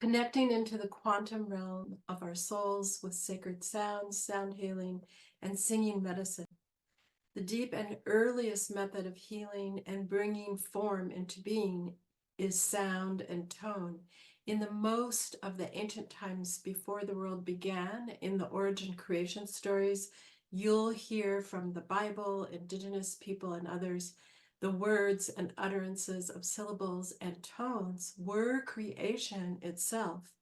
connecting into the quantum realm of our souls with sacred sounds, sound healing, and singing medicine. The deep and earliest method of healing and bringing form into being is sound and tone. In the most of the ancient times before the world began, in the origin creation stories, you'll hear from the Bible, indigenous people, and others. The words and utterances of syllables and tones were creation itself.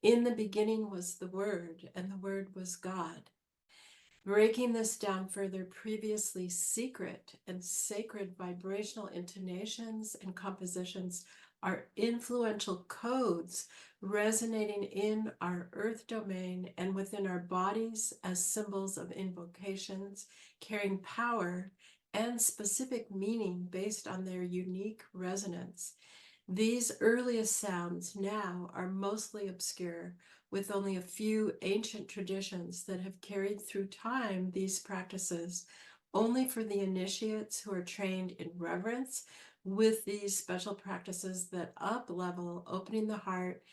In the beginning was the Word, and the Word was God. Breaking this down further, previously secret and sacred vibrational intonations and compositions are influential codes resonating in our earth domain and within our bodies as symbols of invocations, carrying power and specific meaning based on their unique resonance. These earliest sounds now are mostly obscure, with only a few ancient traditions that have carried through time these practices, only for the initiates who are trained in reverence with these special practices that up-level opening the heart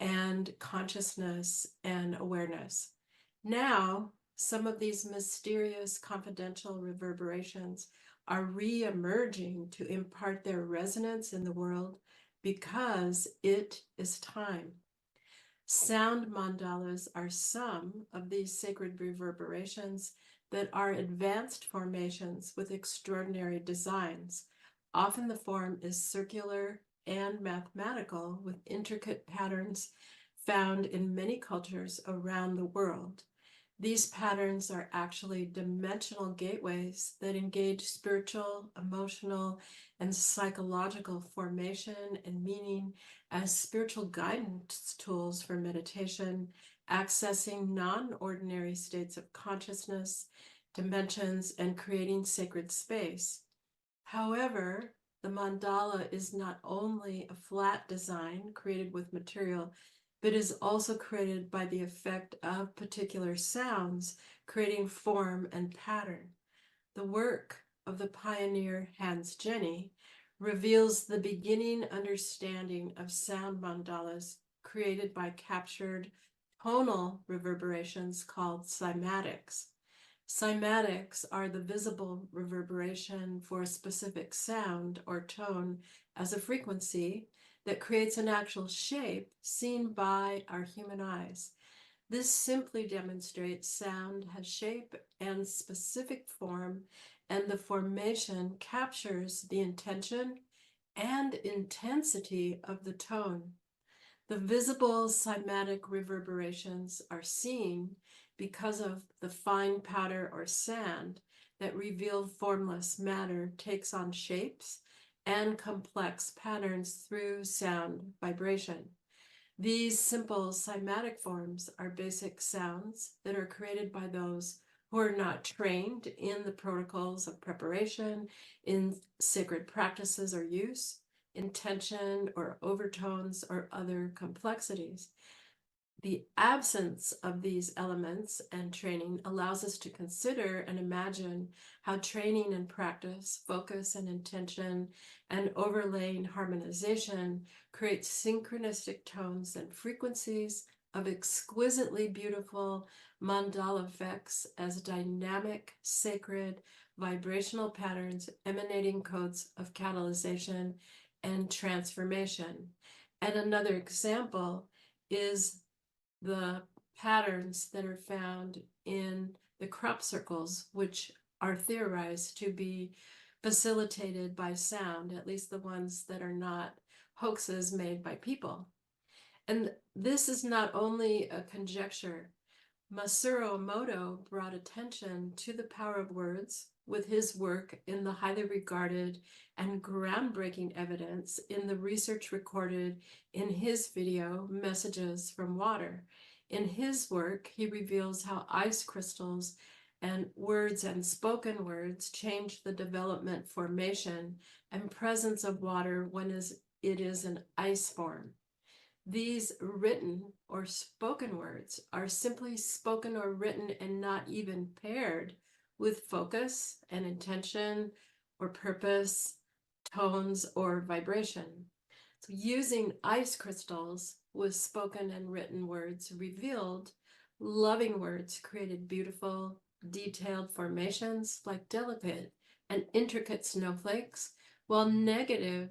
and consciousness and awareness. Now, some of these mysterious confidential reverberations are re-emerging to impart their resonance in the world because it is time. Sound mandalas are some of these sacred reverberations that are advanced formations with extraordinary designs. Often the form is circular and mathematical with intricate patterns found in many cultures around the world. These patterns are actually dimensional gateways that engage spiritual, emotional, and psychological formation and meaning as spiritual guidance tools for meditation, accessing non-ordinary states of consciousness, dimensions, and creating sacred space. However, the mandala is not only a flat design created with material, but is also created by the effect of particular sounds, creating form and pattern. The work of the pioneer Hans Jenny reveals the beginning understanding of sound mandalas created by captured tonal reverberations called cymatics. Cymatics are the visible reverberation for a specific sound or tone as a frequency that creates an actual shape seen by our human eyes. This simply demonstrates sound has shape and specific form, and the formation captures the intention and intensity of the tone. The visible cymatic reverberations are seen because of the fine powder or sand that revealed formless matter takes on shapes and complex patterns through sound vibration. These simple cymatic forms are basic sounds that are created by those who are not trained in the protocols of preparation, in sacred practices or use, intention or overtones or other complexities. The absence of these elements and training allows us to consider and imagine how training and practice, focus and intention, and overlaying harmonization create synchronistic tones and frequencies of exquisitely beautiful mandala effects as dynamic, sacred, vibrational patterns emanating codes of catalyzation and transformation. And another example is the patterns that are found in the crop circles, which are theorized to be facilitated by sound, at least the ones that are not hoaxes made by people. And this is not only a conjecture. Masaru Emoto brought attention to the power of words with his work in the highly regarded and groundbreaking evidence in the research recorded in his video, Messages from Water. In his work, he reveals how ice crystals and words and spoken words change the development, formation, and presence of water when it is in ice form. These written or spoken words are simply spoken or written and not even paired with focus and intention or purpose, tones, or vibration. So using ice crystals with spoken and written words revealed, loving words created beautiful, detailed formations like delicate and intricate snowflakes, while negative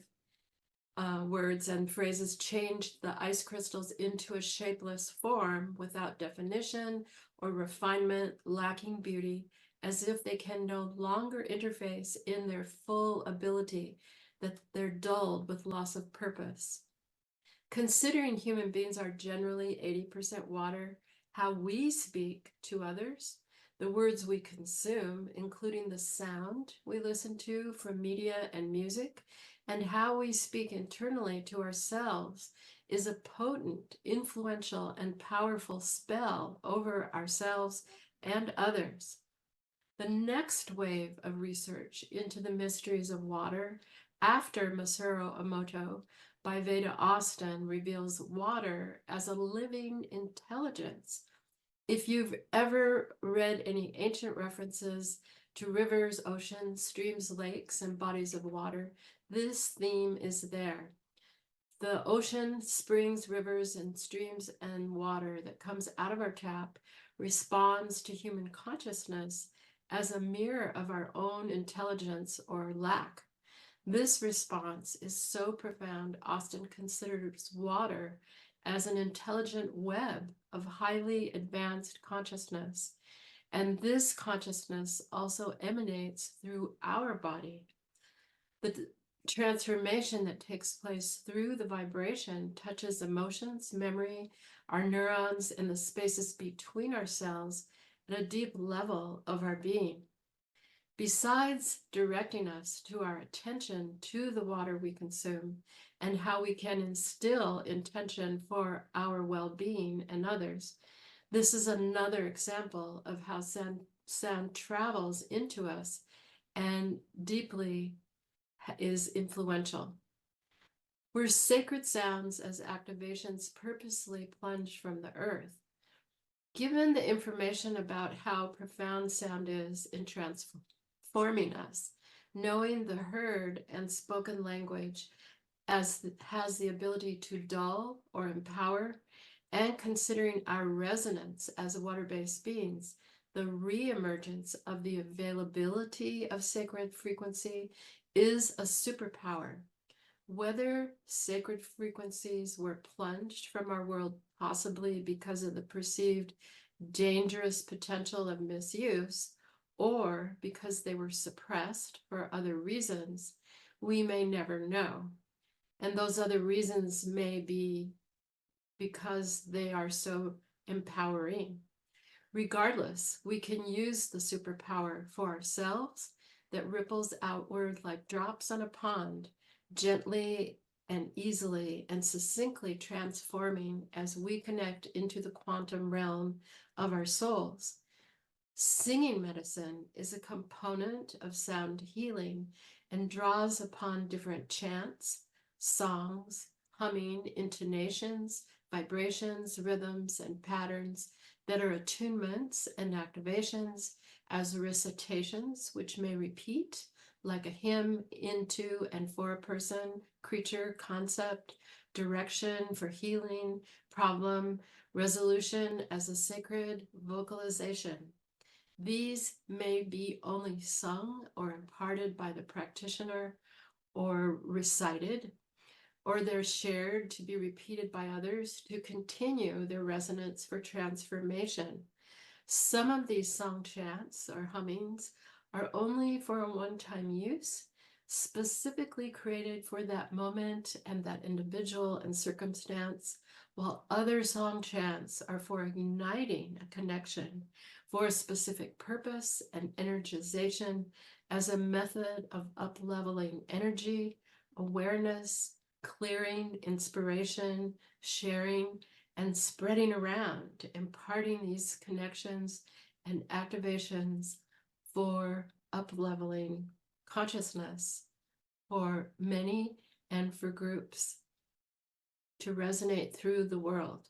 words and phrases changed the ice crystals into a shapeless form without definition or refinement, lacking beauty, as if they can no longer interface in their full ability, that they're dulled with loss of purpose. Considering human beings are generally 80% water, how we speak to others, the words we consume, including the sound we listen to from media and music, and how we speak internally to ourselves is a potent, influential, and powerful spell over ourselves and others. The next wave of research into the mysteries of water after Masaru Emoto by Veda Austin reveals water as a living intelligence. If you've ever read any ancient references to rivers, oceans, streams, lakes, and bodies of water, this theme is there. The ocean, springs, rivers, and streams and water that comes out of our tap responds to human consciousness as a mirror of our own intelligence or lack. This response is so profound, Austin considers water as an intelligent web of highly advanced consciousness. And this consciousness also emanates through our body. The transformation that takes place through the vibration touches emotions, memory, our neurons, and the spaces between our cells at a deep level of our being. Besides directing us to our attention to the water we consume and how we can instill intention for our well-being and others, this is another example of how sound travels into us and deeply is influential. We're sacred sounds as activations purposely plunged from the earth. Given the information about how profound sound is in transforming us, knowing the heard and spoken language has the ability to dull or empower, and considering our resonance as water-based beings, the reemergence of the availability of sacred frequency is a superpower. Whether sacred frequencies were plunged from our world, possibly because of the perceived dangerous potential of misuse, or because they were suppressed for other reasons, we may never know. And those other reasons may be because they are so empowering. Regardless, we can use the superpower for ourselves that ripples outward like drops on a pond, gently and easily and succinctly transforming as we connect into the quantum realm of our souls. Singing medicine is a component of sound healing and draws upon different chants, songs, humming, intonations, vibrations, rhythms, and patterns that are attunements and activations as recitations, which may repeat like a hymn into and for a person, creature, concept, direction for healing, problem, resolution as a sacred vocalization. These may be only sung or imparted by the practitioner or recited, or they're shared to be repeated by others to continue their resonance for transformation. Some of these song chants or hummings are only for a one-time use, specifically created for that moment and that individual and circumstance, while other song chants are for igniting a connection for a specific purpose and energization as a method of up-leveling energy, awareness, clearing, inspiration, sharing, and spreading around, imparting these connections and activations for up-leveling consciousness for many and for groups to resonate through the world.